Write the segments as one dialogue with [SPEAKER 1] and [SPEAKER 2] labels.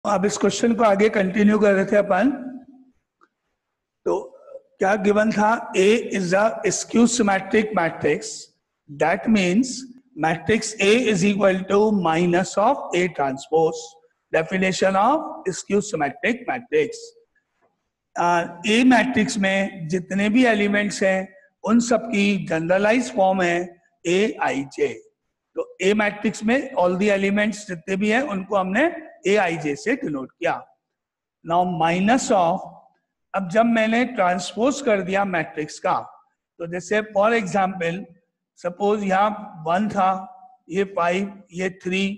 [SPEAKER 1] अब इस क्वेश्चन को आगे कंटिन्यू कर रहे थे अपन। तो क्या गिवन था, A is a skew symmetric matrix, that means matrix A is equal to minus of A transpose. Definition of skew symmetric matrix, A matrix में जितने भी एलिमेंट्स हैं उन सब की जनरलाइज फॉर्म है ए आई जे। तो ए मैट्रिक्स में ऑल दी एलिमेंट्स जितने भी हैं उनको हमने ए आई जे से डिनोट किया। नाउ माइनस ऑफ, अब जब मैंने ट्रांसपोज कर दिया मैट्रिक्स का, तो जैसे फॉर एग्जांपल सपोज यहाँ 1 था, ये 5, ये 3,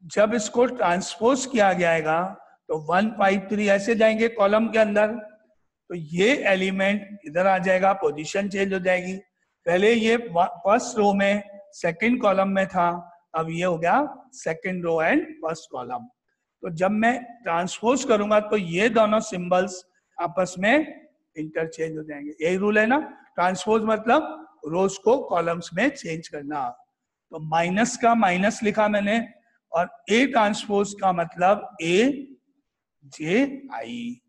[SPEAKER 1] जब इसको ट्रांसपोज किया जाएगा तो 1 5 3 ऐसे जाएंगे कॉलम के अंदर, तो ये एलिमेंट इधर आ जाएगा, पोजीशन चेंज हो जाएगी। पहले ये फर्स्ट रो में सेकंड कॉलम में था, अब ये हो गया second row and first column. तो जब मैं ट्रांसपोज करूंगा तो ये दोनों सिंबल्स आपस में इंटरचेंज हो जाएंगे। यही रूल है ना, ट्रांसपोज मतलब रोज को कॉलम्स में चेंज करना। तो माइनस का माइनस लिखा मैंने, और ए ट्रांसपोज का मतलब ए जे आई।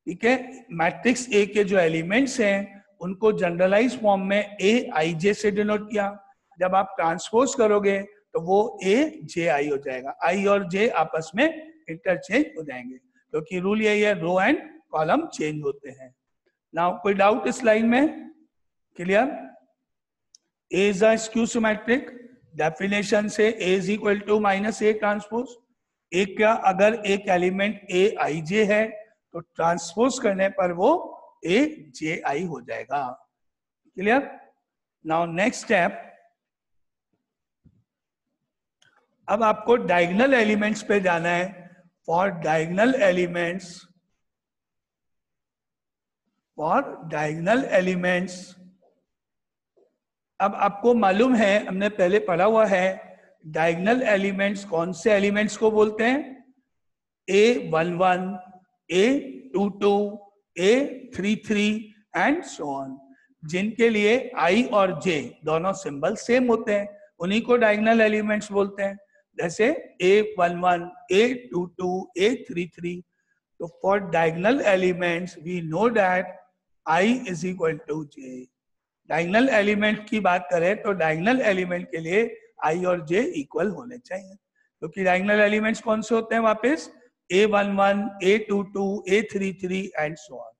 [SPEAKER 1] ठीक है, मैट्रिक्स ए के जो एलिमेंट्स हैं उनको जनरलाइज फॉर्म में ए आई जे से डिनोट किया। जब आप ट्रांसपोज करोगे तो वो ए जे आई हो जाएगा, आई और जे आपस में इंटरचेंज हो जाएंगे, क्योंकि रूल यही है, रो एंड कॉलम चेंज होते हैं। नाउ कोई डाउट इस लाइन में? Clear? A is a skew symmetric, definition से A is equal to minus A transpose. एक क्या, अगर एक एलिमेंट ए आई जे है तो ट्रांसपोज करने पर वो ए जे आई हो जाएगा। क्लियर? नाउ नेक्स्ट स्टेप, अब आपको डायगोनल एलिमेंट्स पे जाना है। फॉर डायगोनल एलिमेंट्स, अब आपको मालूम है, हमने पहले पढ़ा हुआ है, डायगोनल एलिमेंट्स कौन से एलिमेंट्स को बोलते हैं? A11, A22, A33 and so on, जिनके लिए I और J दोनों सिंबल सेम होते हैं, उन्हीं को डायगोनल एलिमेंट्स बोलते हैं। जैसे A11, A22, A33। तो for diagonal elements we know that I is equal to J। Diagonal element की बात करें तो डायगोनल एलिमेंट के लिए I और J इक्वल होने चाहिए, क्योंकि डायगोनल एलिमेंट्स कौन से होते हैं वापस? A11, A22, A33 and so on.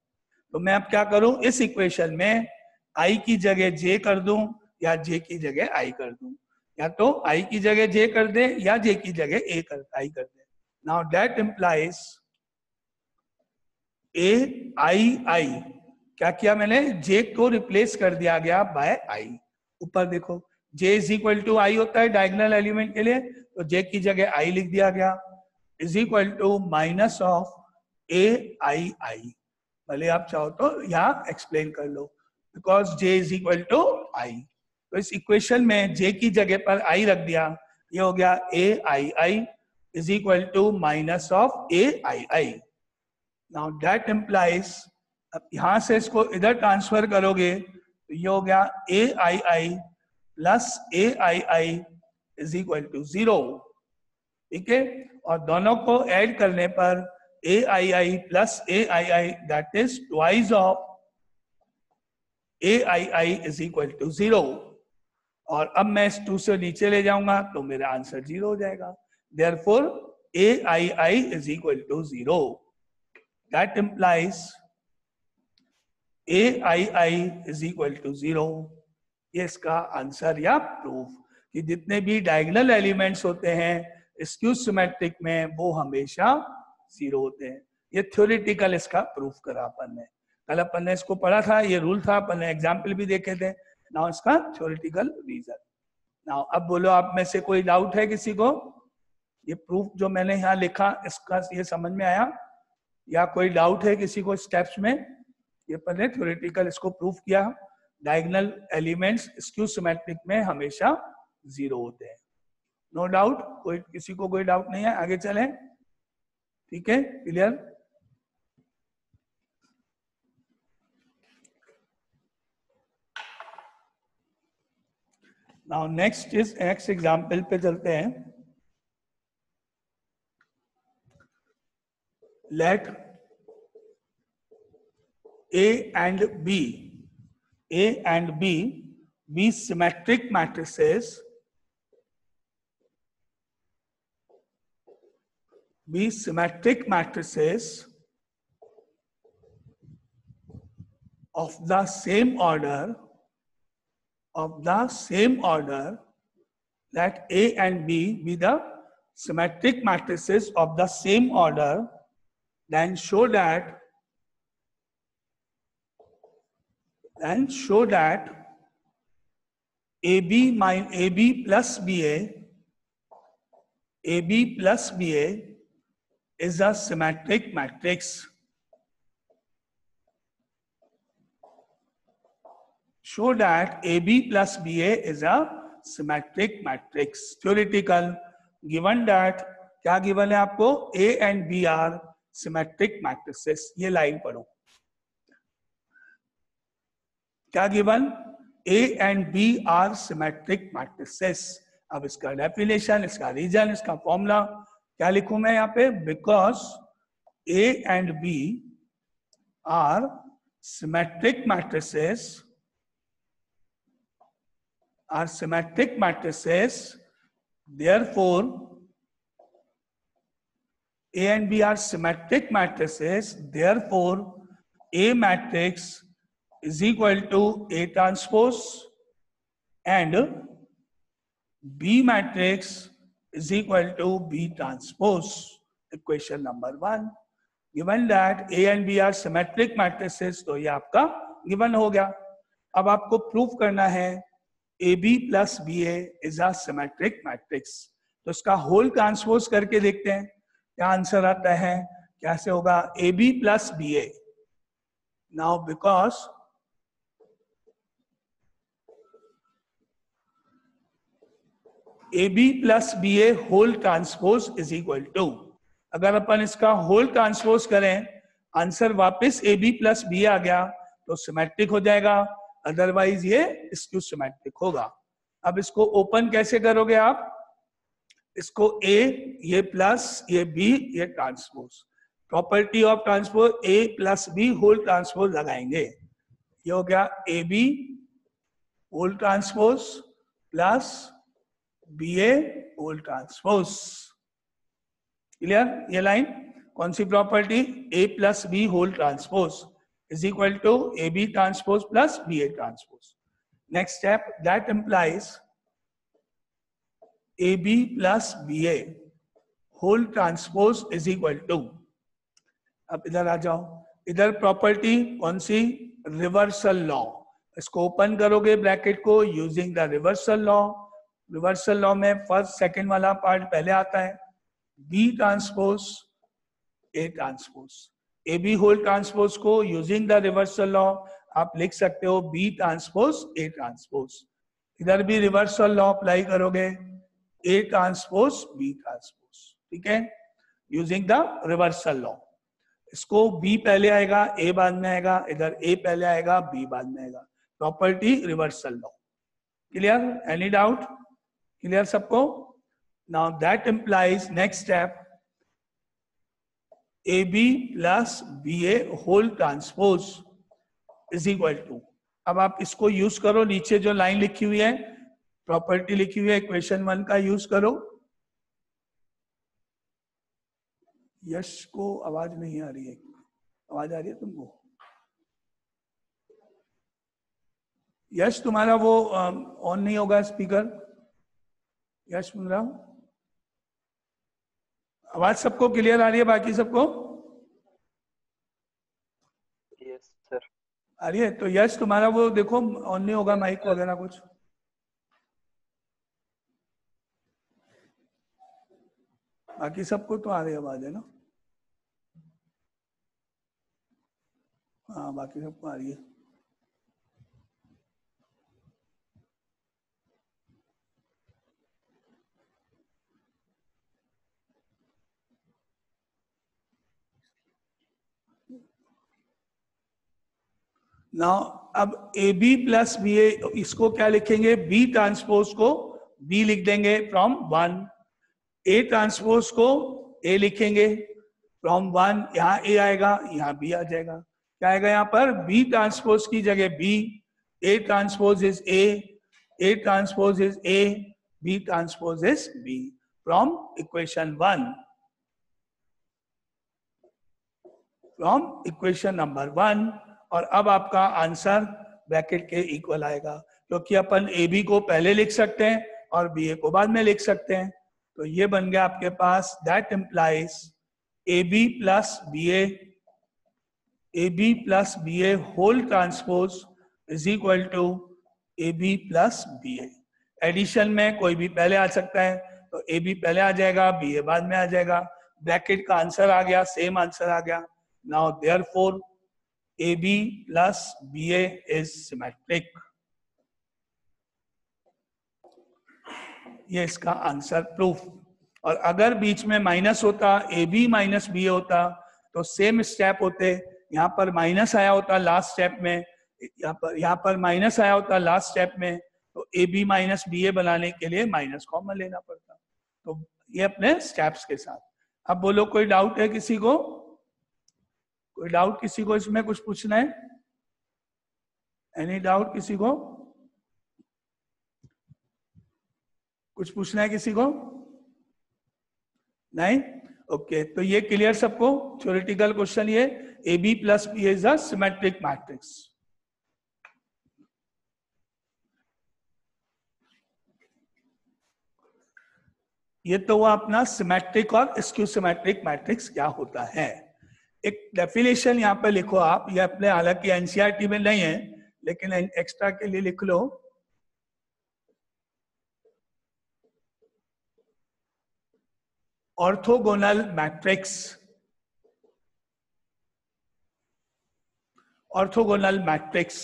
[SPEAKER 1] तो मैं अब क्या करूं, इस इक्वेशन में I की जगह J कर दूं या J की जगह I कर दूं, या तो I की जगह J कर दे या J की जगह I कर दे। नाउ दैट इंप्लाइज AI, क्या किया मैंने, J को रिप्लेस कर दिया गया बाय I। ऊपर देखो, J is equal to I होता है डायगोनल एलिमेंट के लिए, तो J की जगह I लिख दिया गया, is equal to minus of AI। भले आप चाहो तो यहाँ एक्सप्लेन कर लो, because J is equal to I। तो इस इक्वेशन में J की जगह पर I रख दिया, ये हो गया AI is equal to minus of AI। Now that implies, अब यहां से इसको इधर ट्रांसफर करोगे तो ये हो गया AI plus AI is equal to 0। ठीक है, और दोनों को ऐड करने पर AI plus AI that is twice of AI is equal to 0। और अब मैं इस 2 से नीचे ले जाऊंगा तो मेरा आंसर 0 हो जाएगा। Therefore AI is equal to 0। That implies AI is equal to 0। ये इसका आंसर या प्रूफ, कि जितने भी डायगोनल एलिमेंट्स होते हैं स्क्यू सिमेट्रिक में वो हमेशा 0 होते हैं। ये थ्योरेटिकल इसका प्रूफ करा अपन ने, कल अपन ने इसको पढ़ा था, ये रूल था, अपन ने एग्जाम्पल भी देखे थे। नाउ इसका थ्योरेटिकल रीजन। नाउ अब बोलो, आप में से कोई डाउट है किसी को? ये प्रूफ जो मैंने यहाँ लिखा इसका ये समझ में आया, या कोई डाउट है किसी को स्टेप्स में? ये पहले थ्योरेटिकल इसको प्रूफ किया, डायगोनल एलिमेंट्स स्क्यू सिमेट्रिक में हमेशा 0 होते हैं। नो डाउट, कोई किसी को कोई डाउट नहीं है? आगे चलें, ठीक है, क्लियर? नाउ नेक्स्ट एग्जाम्पल पे चलते हैं। let A and B be symmetric matrices, of the same order, let A and B be the symmetric matrices of the same order, then show that AB plus BA is a symmetric matrix. Show that AB plus BA is a symmetric matrix. Theoretical. Given that, क्या given है आपको? A and B are symmetric matrices. ये line पढ़ो. क्या given? A and B are symmetric matrices. अब इसका definition, इसका reason, इसका फॉर्मूला क्या लिखूं मैं यहाँ पे? Because A and B are symmetric matrices, therefore A and B are symmetric matrices, therefore A matrix is equal to A transpose and B matrix is equal to B transpose. Equation number 1. Given that A and B are symmetric matrices, तो ये आपका given हो गया. अब आपको proof करना है AB plus BA is a symmetric matrix. तो इसका होल ट्रांसपोज करके देखते हैं क्या आंसर आता है. कैसे होगा? AB plus BA. Now because AB plus BA whole transpose is equal to, अगर अपन इसका होल ट्रांसपोज करें आंसर वापस AB plus BA आ गया तो सिमेट्रिक हो जाएगा, अदरवाइज ये स्क्यू सिमेट्रिक होगा. अब इसको ओपन कैसे करोगे आप? इसको A, ये प्लस, ये B, ये transpose. Property of transpose A plus B whole transpose लगाएंगे. ये हो गया AB whole transpose plus BA whole transpose. Clear? ये लाइन कौन सी property? A plus B whole transpose is equal to AB transpose plus BA transpose. Next step, that implies AB plus BA whole transpose is equal to. अब इधर आ जाओ. इधर property कौन सी? Reversal law. इसको ओपन करोगे ब्रैकेट को using the reversal law. Reversal law में फर्स्ट सेकंड वाला पार्ट पहले आता है. B transpose A transpose. AB whole transpose को यूजिंग द रिवर्सल लॉ आप लिख सकते हो B ट्रांसपोज A ट्रांसपोज. इधर भी रिवर्सल लॉ अप्लाई करोगे A ट्रांसपोज B ट्रांसपोज. ठीक है, यूजिंग द रिवर्सल लॉ. इसको B पहले आएगा, A बाद में आएगा, इधर A पहले आएगा, B बाद में आएगा. Property reversal law. Clear? Any doubt? Clear सबको? Now that implies next step AB plus BA whole transpose is equal to. अब आप इसको यूज करो, नीचे जो लाइन लिखी हुई है प्रॉपर्टी लिखी हुई है इक्वेशन 1 का यूज करो. यश को आवाज नहीं आ रही है. आवाज आ रही है तुमको? यश तुम्हारा वो ऑन नहीं होगा स्पीकर. यश सुन रहा हूं. आवाज सबको क्लियर आ रही है? बाकी सबको
[SPEAKER 2] यस सर
[SPEAKER 1] आ रही है? तो यश तुम्हारा वो देखो ऑन नहीं होगा माइक वगैरह कुछ. बाकी सबको तो आ रही आवाज है ना? हाँ बाकी सबको आ रही है. नाउ अब AB प्लस BA इसको क्या लिखेंगे? B ट्रांसपोज को B लिख देंगे फ्रॉम 1. A ट्रांसपोज को A लिखेंगे फ्रॉम 1 यहाँ ए आएगा, यहाँ बी आ जाएगा। क्या आएगा यहाँ पर? बी ट्रांसपोज की जगह B, A transpose is A transpose is A, B transpose is B from equation 1, from equation number 1। और अब आपका आंसर ब्रैकेट के इक्वल आएगा, क्योंकि अपन ए बी को पहले लिख सकते हैं और बी ए को बाद में लिख सकते हैं। तो ये बन गया आपके पास, that implies A B plus B A whole transpose is equal to A B plus B A. Addition में कोई भी पहले आ सकता है, तो ए बी पहले आ जाएगा, बी ए बाद में आ जाएगा। ब्रैकेट का आंसर आ गया, सेम आंसर आ गया। Now therefore A B plus B A is symmetric. ये इसका आंसर प्रूफ। और अगर बीच में माइनस होता, ए बी माइनस बी ए होता, तो सेम स्टेप होते। यहाँ पर माइनस आया होता लास्ट स्टेप में, यहाँ पर माइनस आया होता लास्ट स्टेप में, तो ए बी माइनस बी ए बनाने के लिए माइनस कॉमन लेना पड़ता। तो ये अपने स्टेप्स के साथ। अब बोलो, कोई डाउट है किसी को? कोई डाउट किसी को इसमें? कुछ पूछना है? एनी डाउट किसी को? कुछ पूछना है किसी को? नहीं? ओके, तो ये क्लियर सबको? थ्योरेटिकल क्वेश्चन ये, A B plus B is a symmetric matrix. ये तो वो अपना सिमेट्रिक और स्क्यू सिमेट्रिक मैट्रिक्स क्या होता है। एक डेफिनेशन यहाँ पे लिखो आप, ये अपने हालांकि एनसीईआरटी में नहीं है, लेकिन एक्स्ट्रा के लिए लिख लो। Orthogonal matrix, orthogonal matrix,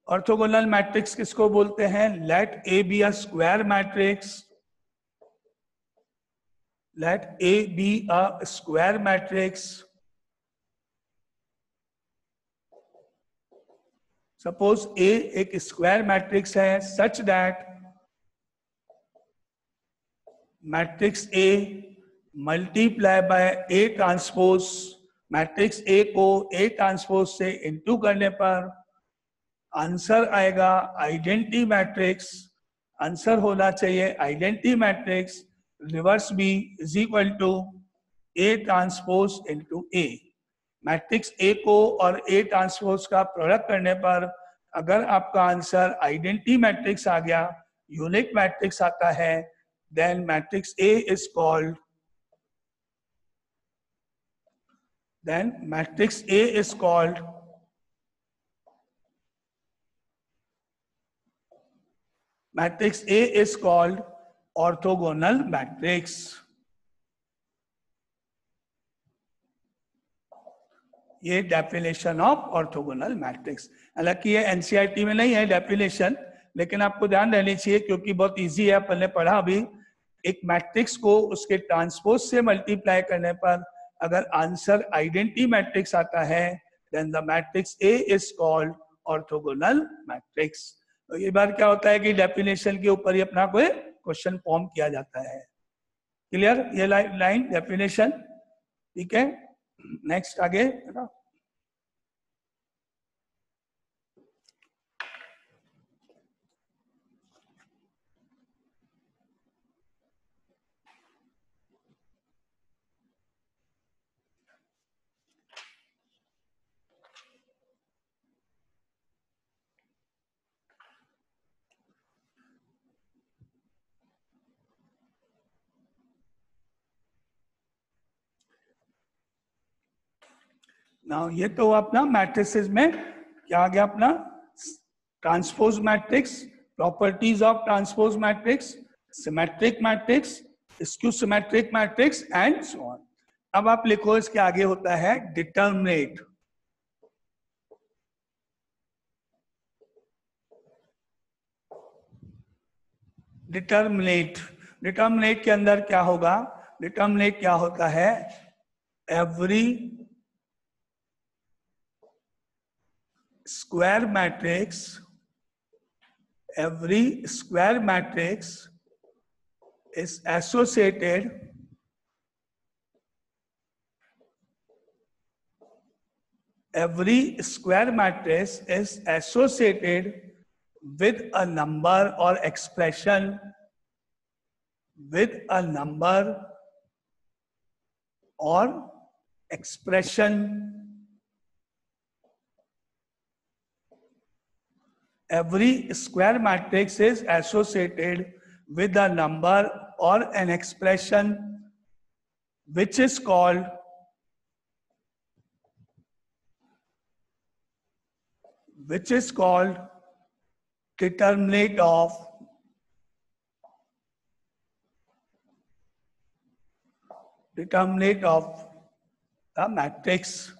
[SPEAKER 1] orthogonal matrix किसको बोलते हैं? Let A be a square matrix, let A be a square matrix. Suppose A एक स्क्वायर मैट्रिक्स है such that matrix A multiply by A transpose, matrix A को A transpose से into करने पर answer आएगा आइडेंटिटी मैट्रिक्स। आंसर होना चाहिए identity matrix reverse B is equal to A transpose into A. Matrix A को और ए ट्रांसपोज का प्रोडक्ट करने पर अगर आपका आंसर आइडेंटिटी मैट्रिक्स आ गया, यूनिक मैट्रिक्स आता है, then matrix A is called, then matrix A is called matrix A is called orthogonal matrix. ये डेफिनेशन ऑफ ऑर्थोगोनल मैट्रिक्स। हालांकि ये एनसीईआरटी में नहीं है डेफिनेशन, लेकिन आपको ध्यान रहनी चाहिए क्योंकि बहुत इजी है, अपन ने पढ़ा अभी। एक मैट्रिक्स को उसके ट्रांसपोज से मल्टीप्लाई करने पर अगर आंसर आइडेंटिटी मैट्रिक्स आता है, then the matrix A is called orthogonal matrix. तो ये बार क्या होता है कि डेफिनेशन के ऊपर ही अपना कोई क्वेश्चन फॉर्म किया जाता है। क्लियर? ये लाइन डेफिनेशन, ठीक है। नेक्स्ट आगे ना, ना ये तो अपना मैट्रिसेस में क्या आ गया अपना transpose matrix, properties of transpose matrix, symmetric matrix, skew symmetric matrix and so on. अब आप लिखो इसके आगे होता है डिटर्मिनेट। डिटर्मिनेट, डिटर्मिनेट के अंदर क्या होगा? डिटर्मिनेट क्या होता है? Every square matrix, every square matrix is associated every square matrix is associated with a number or expression, with a number or expression. Every square matrix is associated with a number or an expression which is called determinant of the matrix.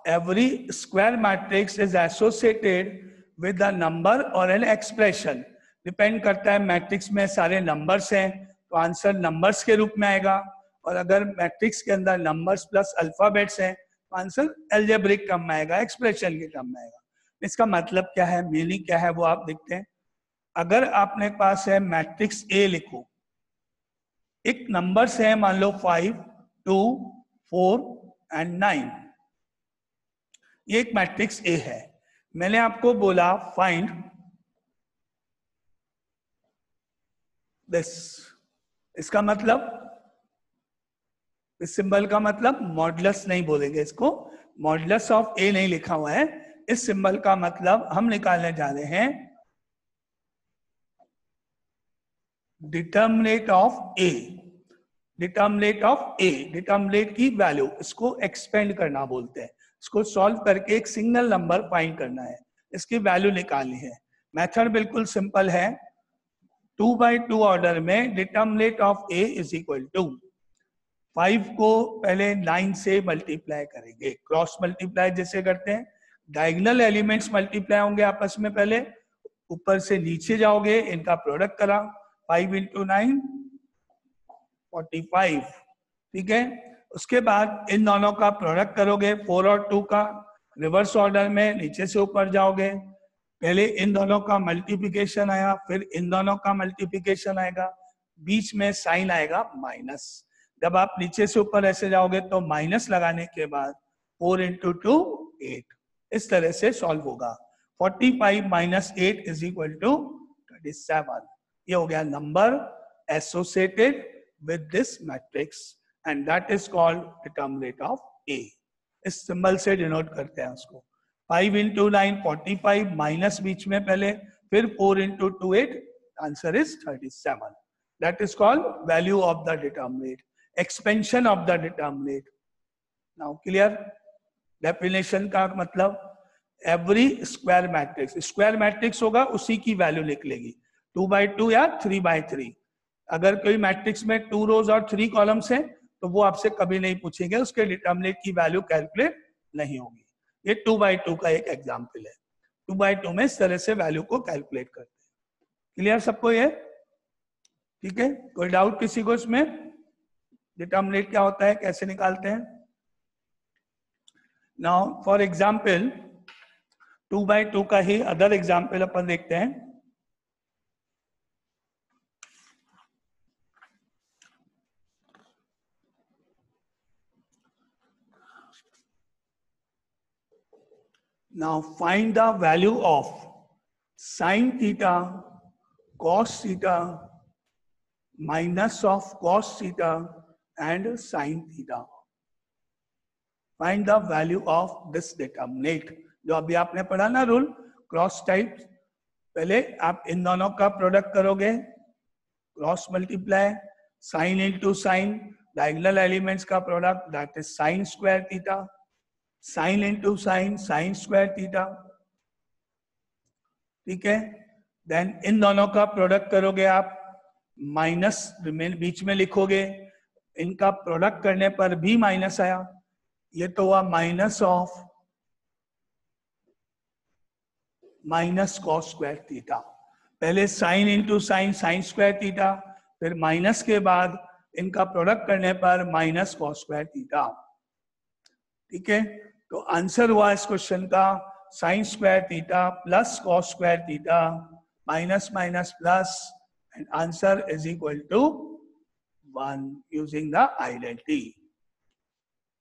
[SPEAKER 1] Every square matrix is associated with a number or an expression. Depend करता है matrix में सारे numbers हैं तो answer numbers के रूप में आएगा, और अगर मैट्रिक्स के अंदर नंबर्स प्लस अल्फाबेट्स हैं तो आंसर एल्जेब्रिक टर्म में आएगा, एक्सप्रेशन के टर्म में आएगा। इसका मतलब क्या है, मीनिंग क्या है वो आप देखते हैं। अगर आपने पास है मैट्रिक्स ए लिखो, एक नंबर्स है मान लो 5, 2, 4 एंड 9, ये एक मैट्रिक्स ए है। मैंने आपको बोला फाइंड दिस, इसका मतलब, इस सिंबल का मतलब मॉडुलस नहीं बोलेंगे इसको, मॉडुलस ऑफ ए नहीं लिखा हुआ है। इस सिंबल का मतलब हम निकालने जा रहे हैं determinant of A, determinant of A, determinant की वैल्यू, इसको एक्सपेंड करना बोलते हैं। इसको सॉल्व करके एक सिंगल नंबर फाइंड करना है, इसकी वैल्यू निकालनी है। मेथड बिल्कुल सिंपल है, 2/2 ऑर्डर में determinant of A is equal to 5 को पहले 9 से मल्टीप्लाई करेंगे, क्रॉस मल्टीप्लाई जैसे करते हैं, डायगोनल एलिमेंट्स मल्टीप्लाई होंगे आपस में, पहले ऊपर से नीचे जाओगे, इनका प्रोडक्ट करा, 5 × 9 45, ठीक है। उसके बाद इन दोनों का प्रोडक्ट करोगे, 4 और 2 का, रिवर्स ऑर्डर में नीचे से ऊपर जाओगे, पहले इन दोनों का मल्टीप्लिकेशन आया, फिर इन दोनों का मल्टीप्लिकेशन आएगा, बीच में साइन आएगा माइनस। जब आप नीचे से ऊपर ऐसे जाओगे तो माइनस लगाने के बाद 4 × 2 8, इस तरह से सॉल्व होगा। 45 - 8 = 37, ये हो गया number associated with this matrix and that is called determinant of A. इस सिंबल से डिनोट करते हैं उसको। 5 × 9 45, माइनस बीच में पहले, फिर 4 × 2 8, answer is 37। That is called value of the determinant, expansion of the determinant. Now clear? Definition का मतलब every square matrix, square matrix होगा उसी की वैल्यू लिख लेगी, 2/2 या 3/3। अगर कोई मैट्रिक्स में 2 रोज और 3 कॉलम्स हैं तो वो आपसे कभी नहीं पूछेंगे, उसके डिटर्मिनेंट की वैल्यू कैलकुलेट नहीं होगी। ये 2/2 का एक एग्जाम्पल है। 2/2 में इस तरह से वैल्यू को कैलकुलेट करते हैं। क्लियर सबको ये? ठीक है, कोई डाउट किसी को इसमें? डिटर्मिनेंट क्या होता है, कैसे निकालते हैं? नाउ फॉर एग्जाम्पल 2/2 का ही अदर एग्जाम्पल अपन देखते हैं। Now find the value of sin theta cos theta minus of cos theta and sin theta. Find the value of this determinant. जो अभी आपने पढ़ा ना रूल, क्रॉस टाइप, पहले आप इन दोनों का प्रोडक्ट करोगे, cross multiply, sine into sine, diagonal elements का product, that is sine square theta, sine into sine, sine square theta, ठीक है। देन इन दोनों का प्रोडक्ट करोगे आप, माइनस बीच में लिखोगे, इनका प्रोडक्ट करने पर भी माइनस आया, ये तो हुआ minus of minus cos square theta. पहले sine into sine, sine square theta, फिर माइनस के बाद इनका प्रोडक्ट करने पर माइनस कॉस स्क्वायर थीटा, ठीक है। तो आंसर हुआ इस क्वेश्चन का sine square theta plus cos square theta minus minus plus, and answer is equal to 1 using the identity.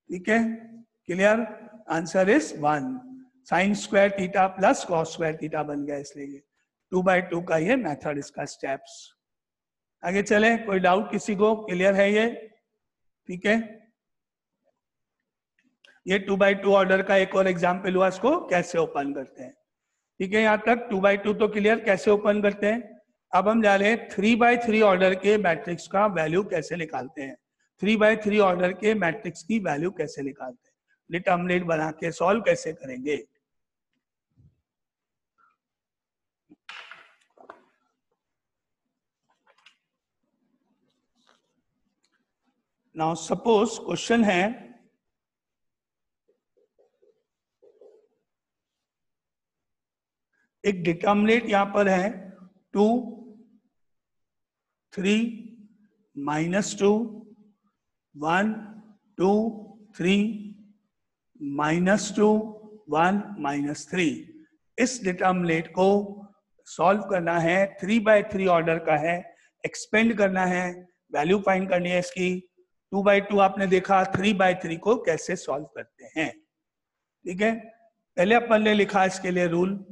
[SPEAKER 1] ठीक है, clear, answer is 1। Sine square theta plus cos square theta बन गया, इसलिए 2/2 का ये मेथड, इसका स्टेप्स। आगे चले, कोई डाउट किसी को, क्लियर है ये? ठीक है, ये 2/2 ऑर्डर का एक और एग्जाम्पल हुआ, इसको कैसे ओपन करते हैं। ठीक है, यहां तक 2/2 तो क्लियर, कैसे ओपन करते हैं। अब हम जा रहे हैं 3/3 ऑर्डर के मैट्रिक्स का वैल्यू कैसे निकालते हैं। 3/3 ऑर्डर के मैट्रिक्स की वैल्यू कैसे निकालते हैं, डिटरमिनेंट बना के सॉल्व कैसे करेंगे। नाउ सपोज क्वेश्चन है, एक डिटरमिनेंट यहां पर है 2, 3, -2, 1, 2, 3, -2, 1, -3। इस डिटरमिनेंट को सॉल्व करना है, 3/3 ऑर्डर का है, एक्सपेंड करना है, वैल्यू फाइंड करनी है इसकी। 2/2 आपने देखा, 3/3 को कैसे सॉल्व करते हैं। ठीक है, पहले अपन ने लिखा इसके लिए रूल,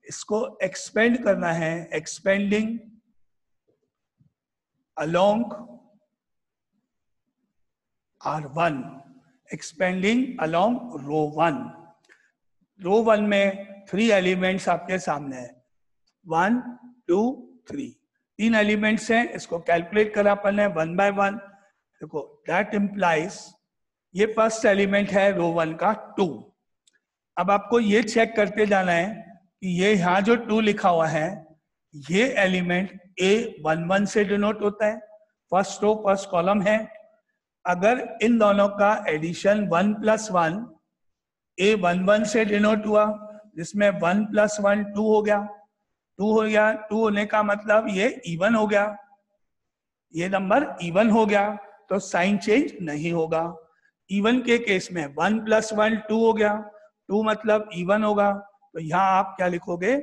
[SPEAKER 1] इसको एक्सपेंड करना है, expanding along R1, expanding along row 1। Row 1 में 3 एलिमेंट्स आपके सामने है, 1, 2, 3, 3 एलिमेंट्स हैं, इसको कैलकुलेट करा अपन ने 1 by 1। देखो, दैट इंप्लाइज ये फर्स्ट एलिमेंट है रो 1 का 2। अब आपको ये चेक करते जाना है कि ये यहाँ जो 2 लिखा हुआ है, ये एलिमेंट A11 से डिनोट होता है, फर्स्ट रो फर्स्ट कॉलम है। अगर इन दोनों का एडिशन 1 + 1 A11 से डिनोट हुआ, जिसमें 1 + 1 2 हो गया, 2 हो गया, 2 होने का मतलब ये इवन हो गया, ये नंबर इवन हो गया, तो साइन चेंज नहीं होगा। इवन के केस में 1 + 1 2 हो गया, 2 मतलब इवन होगा, तो यहां आप क्या लिखोगे,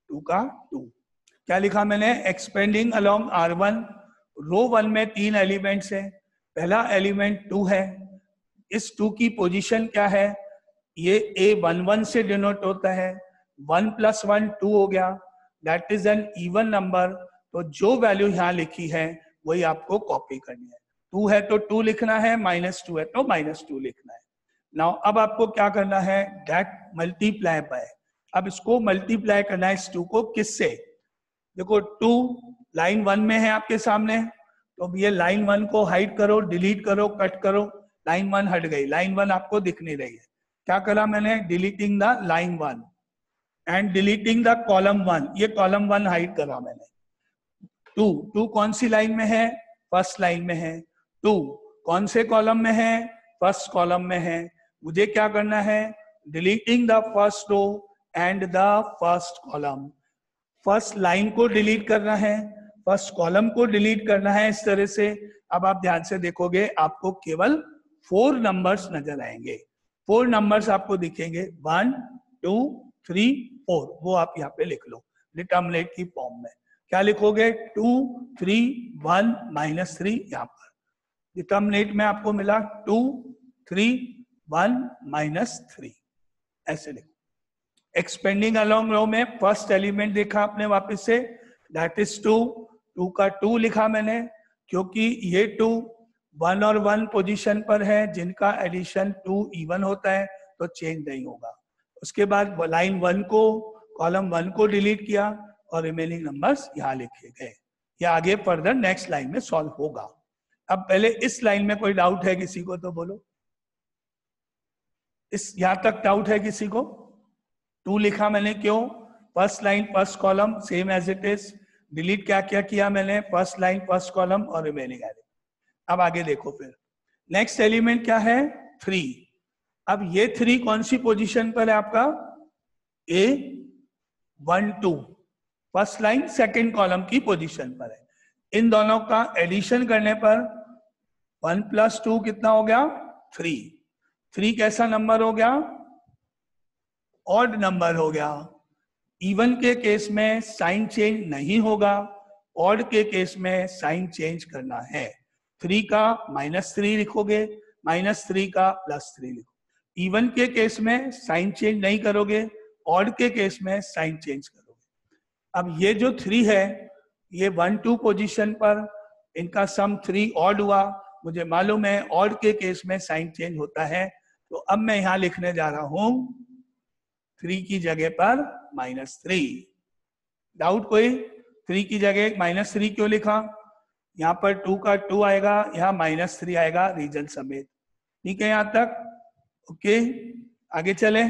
[SPEAKER 1] 2 का 2। क्या लिखा मैंने, एक्सपेंडिंग अलोंग R1। रो 1 में 3 एलिमेंट्स हैं, पहला एलिमेंट 2 है, इस 2 की पोजीशन क्या है, ये A11 से डिनोट होता है, 1 + 1 2 हो गया, that is an even number. तो जो वैल्यू यहाँ लिखी है वही आपको कॉपी करनी है। 2 है तो 2 लिखना है, -2 है तो -2 लिखना है। नाउ अब आपको क्या करना है, दैट मल्टीप्लाई बाय। अब इसको मल्टीप्लाई करना है इस 2 को किससे। देखो 2 लाइन 1 में है आपके सामने, तो अब ये लाइन 1 को हाइड करो, डिलीट करो, कट करो, लाइन 1 हट गई, लाइन 1 आपको दिख नहीं रही है। क्या करा मैंने, deleting the line 1 and deleting the column 1, ये कॉलम 1 हाइड करा मैंने। 2 कौन सी लाइन में है, फर्स्ट लाइन में है। 2 कौन से कॉलम में है, फर्स्ट कॉलम में है। मुझे क्या करना है, deleting the first row and the first column. First line को डिलीट करना है, फर्स्ट कॉलम को डिलीट करना है, इस तरह से। अब आप ध्यान से देखोगे, आपको केवल 4 नंबर्स नजर आएंगे, 4 नंबर्स आपको दिखेंगे, 1, 2, 3, 4, वो आप यहाँ पे लिख लो डिटरमिनेंट की फॉर्म में। क्या लिखोगे, 2, 3, 1, -3, यहाँ पर डिटरमिनेंट में आपको मिला 2, 3, 1, -3, ऐसे लिखो। एक्सपेंडिंग अलोंग रो में फर्स्ट एलिमेंट देखा आपने वापस से, दैट इज 2, 2 का 2 लिखा मैंने, क्योंकि ये 2 1 और 1 पोजीशन पर है, जिनका एडिशन 2 इवन होता है, तो चेंज नहीं होगा। उसके बाद लाइन 1 को, कॉलम 1 को डिलीट किया और रिमेनिंग नंबर्स यहाँ लिखे गए। ये आगे फर्दर नेक्स्ट लाइन में सॉल्व होगा। अब पहले इस लाइन में कोई डाउट है किसी को तो बोलो, इस यहां तक डाउट है किसी को। 2 लिखा मैंने क्यों, first line first column same as it is, delete क्या क्या किया मैंने, फर्स्ट लाइन फर्स्ट कॉलम और रिमेनिंग एलिमेंट। अब आगे देखो, फिर नेक्स्ट एलिमेंट क्या है, 3। अब ये 3 कौन सी पोजीशन पर है आपका, A12, first line second column की पोजीशन पर है। इन दोनों का एडिशन करने पर 1 + 2 कितना हो गया, 3। 3 कैसा नंबर हो गया, ऑड नंबर हो गया। इवन के केस में साइन चेंज नहीं होगा, ऑड के केस में साइन चेंज करना है। 3 का -3 लिखोगे, -3 का +3 लिखो। इवन के केस में साइन चेंज नहीं करोगे, ऑड के केस में साइन चेंज करोगे। अब ये जो 3 है, ये 1 2 पोजीशन पर इनका सम 3 ऑड हुआ। मुझे मालूम है ऑड के केस में साइन चेंज होता है, तो अब मैं यहां लिखने जा रहा हूं 3 की जगह पर -3। डाउट कोई? 3 की जगह -3 क्यों लिखा? यहाँ पर 2 का 2 आएगा, यहाँ -3 आएगा रीजन समेत। ठीक है यहाँ तक? ओके, आगे चले।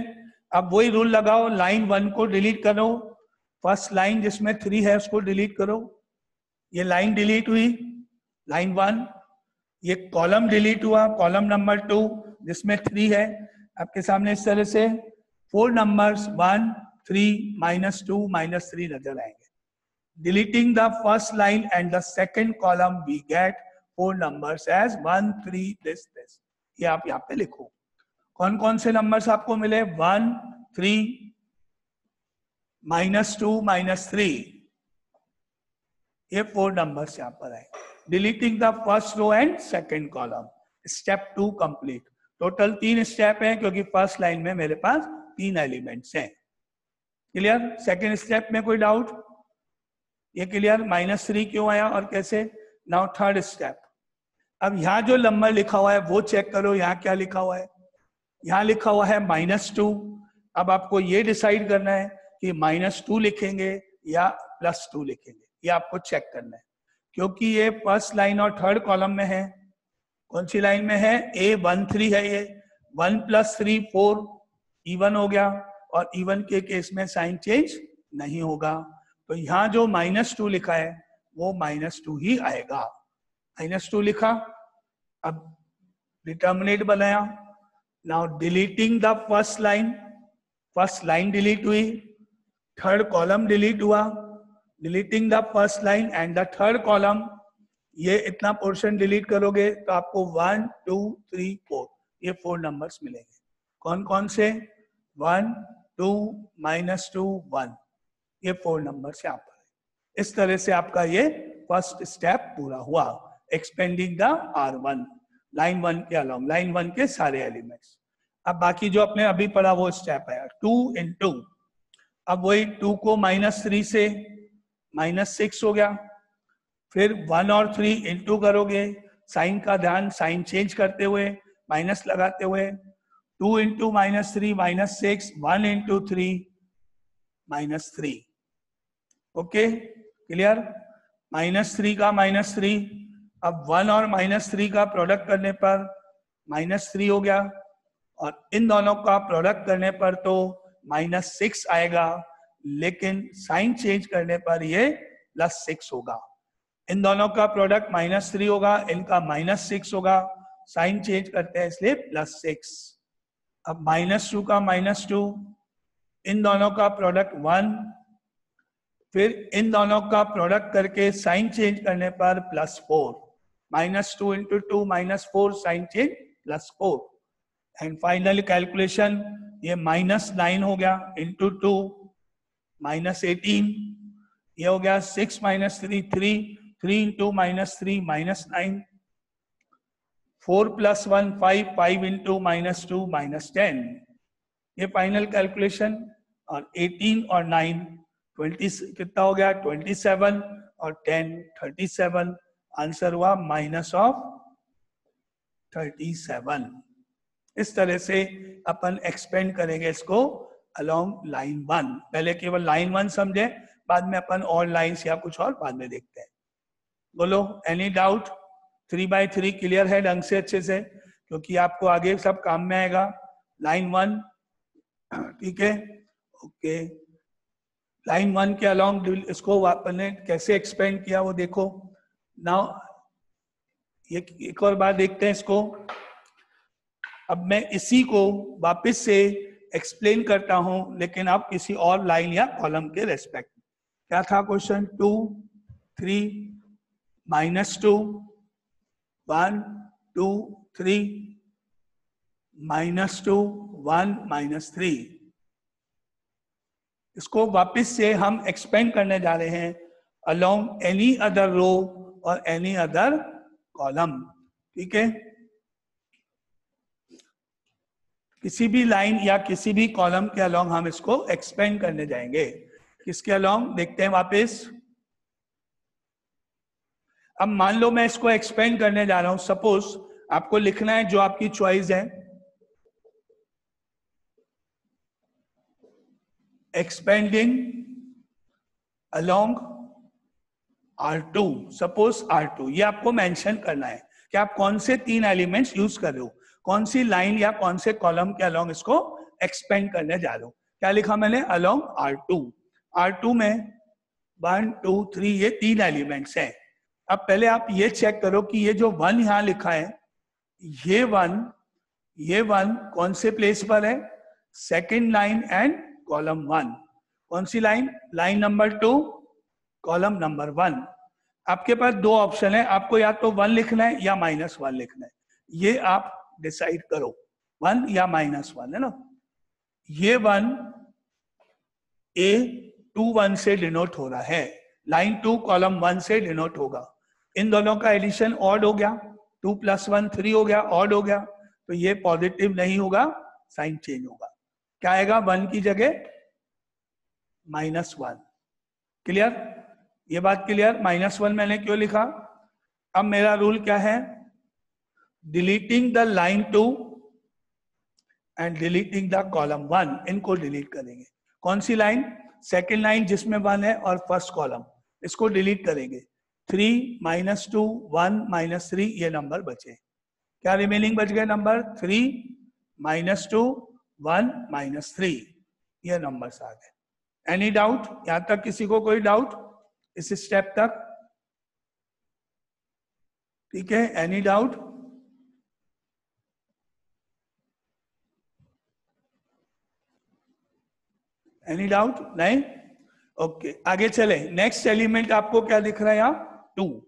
[SPEAKER 1] अब वही रूल लगाओ, लाइन 1 को डिलीट करो, फर्स्ट लाइन जिसमें 3 है उसको डिलीट करो। ये लाइन डिलीट हुई, लाइन 1। ये कॉलम डिलीट हुआ, कॉलम नंबर 2 जिसमें 3 है। आपके सामने इस तरह से 4 नंबर्स 1 3 -2 -3 नजर आएंगे। Deleting the first line and the second column, we get 4 numbers as 1 3 this। ये आप यहाँ पे लिखो। कौन कौन से नंबर्स आपको मिले? 1 3 -2 -3, ये 4 नंबर्स यहाँ पर आए। Deleting the first row and second column, step 2 complete। Total 3 step है क्योंकि फर्स्ट लाइन में मेरे पास 3 एलिमेंट्स हैं। क्लियर? सेकेंड स्टेप में कोई डाउट? ये क्लियर? -3 क्यों आया और कैसे? Now third step. अब यहाँ जो नंबर लिखा हुआ है वो चेक करो, यहाँ क्या लिखा हुआ है? यहाँ लिखा हुआ है -2। अब आपको ये डिसाइड करना है कि -2 लिखेंगे या +2 लिखेंगे, ये आपको चेक करना है, क्योंकि ये फर्स्ट लाइन और थर्ड कॉलम में है। कौन सी लाइन में है? A13 है। ये 1 + 3 4 इवन हो गया, और इवन के केस में साइन चेंज नहीं होगा। तो यहाँ जो -2 लिखा है वो -2 ही आएगा। -2 लिखा, अब डिटर्मिनेंट बनाया। Now deleting the first line delete हुई, थर्ड कॉलम डिलीट हुआ। Deleting the first line and the third column, ये इतना पोर्शन डिलीट करोगे तो आपको 1 2 3 4 ये 4 नंबर्स मिलेंगे। कौन कौन से? 1 2 -2 1, ये 4 नंबर्स यहाँ पर। इस तरह से आपका ये फर्स्ट स्टेप पूरा हुआ, एक्सपेंडिंग द R1 लाइन 1 के अलोंग, लाइन 1 के सारे एलिमेंट्स। अब बाकी जो अपने अभी पढ़ा वो स्टेप है 2 × 2। अब वही 2 को -3 से -6 हो गया, फिर 1 और 3 इंटू करोगे, साइन का ध्यान, साइन चेंज करते हुए, माइनस लगाते हुए। 2 × -3 -6, 1 × 3 -3। Okay, clear? -3 का -3, अब 1 और -3 का प्रोडक्ट करने पर -3 हो गया, और इन दोनों का प्रोडक्ट करने पर तो -6 आएगा, लेकिन साइन चेंज करने पर ये +6 होगा। इन दोनों का प्रोडक्ट -3 होगा, इनका -6 होगा, साइन चेंज करते हैं इसलिए +6। अब -2 का -2, इन दोनों का प्रोडक्ट 1, फिर इन दोनों का प्रोडक्ट करके साइन चेंज करने पर +4, -2 × 2 -4, sign change +4। And final calculation, ये -9 हो गया इंटू 2 -18, ये हो गया 6 -3 3, 3 × -3 -9, 4 + 1 5, 5 × -2 -10, ये फाइनल कैलकुलेशन। और 18 और 9 20 कितना हो गया? 27, और 10 37, आंसर हुआ -37। इस तरह से अपन एक्सपेंड करेंगे इसको अलोंग लाइन 1। पहले केवल लाइन 1 समझे, बाद में अपन और लाइंस या कुछ और बाद में देखते हैं। बोलो, एनी डाउट? 3/3 क्लियर है ढंग से, अच्छे से, क्योंकि आपको आगे सब काम में आएगा। लाइन 1 ठीक है, ओके। लाइन 1 के अलोंग इसको आपने कैसे एक्सपेंड किया वो देखो। नाउ ये एक और बात देखते हैं इसको। अब मैं इसी को वापस से एक्सप्लेन करता हूं, लेकिन अब किसी और लाइन या कॉलम के रेस्पेक्ट। क्या था क्वेश्चन? 2 3 -2 1 2 3 -2 1 -3। इसको वापस से हम एक्सपेंड करने जा रहे हैं अलोंग एनी अदर रो और एनी अदर कॉलम। ठीक है, किसी भी लाइन या किसी भी कॉलम के अलोंग हम इसको एक्सपेंड करने जाएंगे। किसके अलोंग देखते हैं वापस। अब मान लो मैं इसको एक्सपेंड करने जा रहा हूं, सपोज आपको लिखना है जो आपकी चॉइस है, expanding along R2, suppose R2, ये आपको मेंशन करना है कि आप कौन से 3 एलिमेंट्स यूज कर रहे हो, कौन सी लाइन या कौन से कॉलम के अलोंग इसको एक्सपेंड करने जा रहे हो। क्या लिखा मैंने, अलोंग R2। R2 में 1 2 3 ये 3 एलिमेंट्स हैं। अब पहले आप ये चेक करो कि ये जो 1 यहां लिखा है, ये 1 कौन से प्लेस पर है, सेकेंड लाइन एंड कॉलम 1। कौन सी line, line number 2 column number 1। आपके पास 2 ऑप्शन है, आपको या तो 1 लिखना है या -1 लिखना है, ये आप डिसाइड करो, 1 या -1 है ना। ये 1 A21 से डिनोट हो रहा है, लाइन 2 कॉलम 1 से डिनोट होगा। इन दोनों का एडिशन ऑड हो गया, 2 + 1 3 हो गया, ऑड हो गया, तो ये पॉजिटिव नहीं होगा, साइन चेंज होगा। क्या आएगा, 1 की जगह -1। क्लियर, ये बात क्लियर। -1 मैंने क्यों लिखा, अब मेरा रूल क्या है, deleting the line 2 and deleting the column 1, इनको डिलीट करेंगे। कौन सी लाइन, सेकेंड लाइन जिसमें 1 है और फर्स्ट कॉलम, इसको डिलीट करेंगे। 3 -2 1 -3 ये नंबर बचे। क्या रिमेनिंग बच गए नंबर, 3 -2 1 -3 ये नंबर्स आ गए। एनी डाउट, यहां तक किसी को कोई डाउट इस स्टेप तक, ठीक है, एनी डाउट। एनी डाउट नहीं, ओके आगे चले। नेक्स्ट एलिमेंट आपको क्या दिख रहा है यहाँ, 2।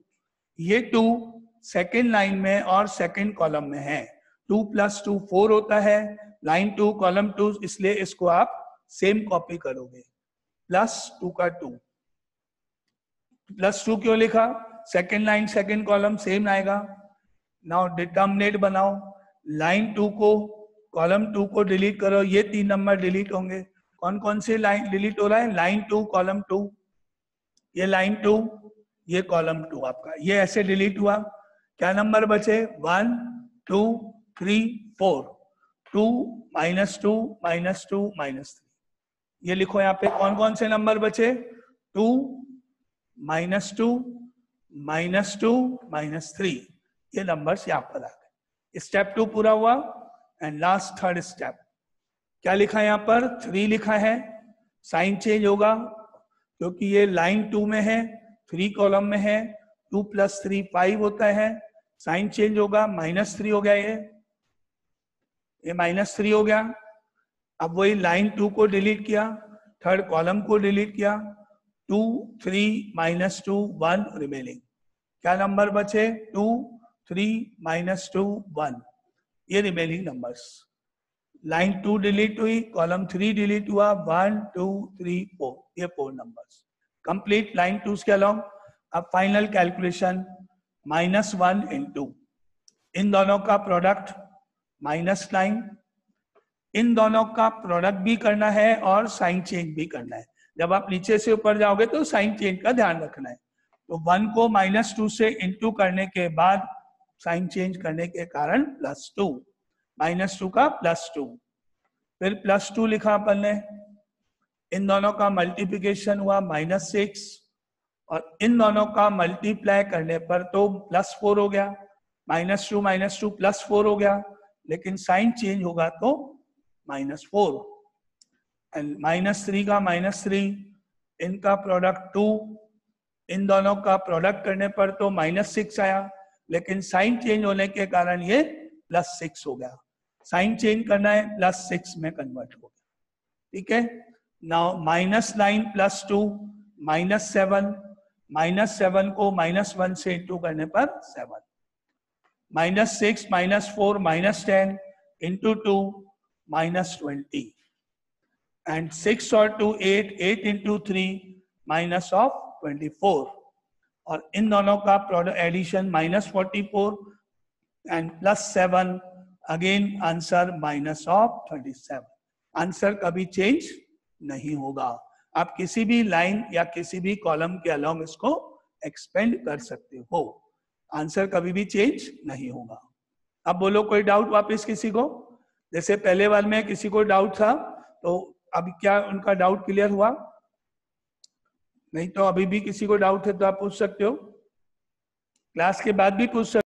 [SPEAKER 1] ये 2 सेकेंड लाइन में और सेकेंड कॉलम में है। 2 + 2 4 होता है, लाइन 2 कॉलम 2, इसलिए इसको आप सेम कॉपी करोगे, +2 का 2। +2 क्यों लिखा, second line second column same आएगा। नाउ डिटर्मिनेंट बनाओ, लाइन 2 को कॉलम 2 को डिलीट करो, ये 3 नंबर डिलीट होंगे। कौन कौन से लाइन डिलीट हो रहा है, लाइन 2 कॉलम 2, ये लाइन 2 ये कॉलम 2 आपका, ये ऐसे डिलीट हुआ। क्या नंबर बचे, 1 2 3 4, 2 -2 -2 -3। ये लिखो यहाँ पे कौन कौन से नंबर बचे, 2 -2 -2 -3 ये नंबर्स यहाँ पर आ गए। स्टेप 2 पूरा हुआ। एंड लास्ट थर्ड स्टेप, क्या लिखा है यहाँ पर, 3 लिखा है, साइन चेंज होगा क्योंकि ये लाइन 2 में है, 3 कॉलम में है, 2 + 3 5 होता है, साइन चेंज होगा, -3 हो गया, ये -3 हो गया। अब वही लाइन 2 को डिलीट किया, थर्ड कॉलम को डिलीट किया, 2 3 -2 1 रिमेनिंग। क्या नंबर बचे, 2 3 -2 1 ये रिमेनिंग नंबर्स। लाइन 2 डिलीट हुई, कॉलम 3 डिलीट हुआ, 1 2 3 4 ये 4 नंबर्स कंप्लीट लाइन 2 के अलोंग। अब फाइनल कैलकुलेशन, -1 × इन दोनों का प्रोडक्ट -9, इन दोनों का प्रोडक्ट भी करना है और साइन चेंज भी करना है। जब आप नीचे से ऊपर जाओगे तो साइन चेंज का ध्यान रखना है। तो 1 को -2 से इंटू करने के बाद साइन चेंज करने के कारण +2, -2 का +2, फिर +2 लिखा अपन ने, इन दोनों का मल्टीप्लिकेशन हुआ -6 और इन दोनों का मल्टीप्लाई करने पर तो +4 हो गया, -2 -2 +4 हो गया, लेकिन साइन चेंज होगा तो -4 एंड -3 का -3, इनका प्रोडक्ट 2, इन दोनों का प्रोडक्ट करने पर तो -6 आया, लेकिन साइन चेंज होने के कारण ये +6 हो गया। साइन चेंज करना है, +6 में कन्वर्ट हो गया, ठीक है। नाउ -9 +2 -7, -7 को -1 से इंटू करने पर 7, -6 -4 -10 इंटू 2 -20 एंड 6 और 2 8, 8 इंटू 3 -24 और इन दोनों का product addition -44 and +7 again answer -37। Answer कभी चेंज नहीं होगा। आप किसी भी लाइन या किसी भी कॉलम के अलोंग इसको एक्सपेंड कर सकते हो, आंसर कभी भी चेंज नहीं होगा। अब बोलो कोई डाउट वापस किसी को? जैसे पहले वाले में किसी को डाउट था, तो अब क्या उनका डाउट क्लियर हुआ? नहीं तो अभी भी किसी को डाउट है तो आप पूछ सकते हो, क्लास के बाद भी पूछ सकते हो।